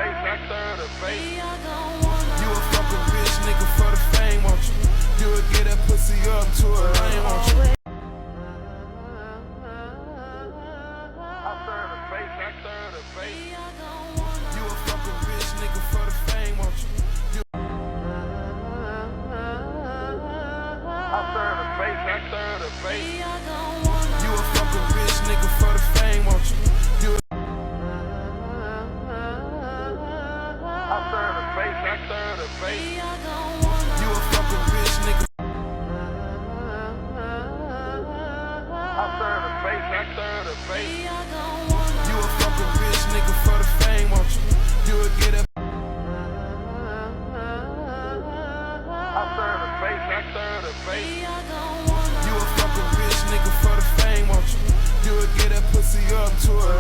face, I serve the face. You a fucking rich nigga for the fame, won't you? You would get that pussy up to a lane, won't you? I serve the face, I serve the face. You a fucking rich nigga for the fame, won't you? I serve the face, I serve the face. You a fucking rich nigga for the fame, won't you? I serve the face, I serve the face. You a fucking rich nigga. I serve the face, I serve the face. You a fucking rich nigga for the fame, won't you? You would get that. I serve the face, I serve the face. You a fucking rich nigga for the fame, won't you? You would get that pussy up to a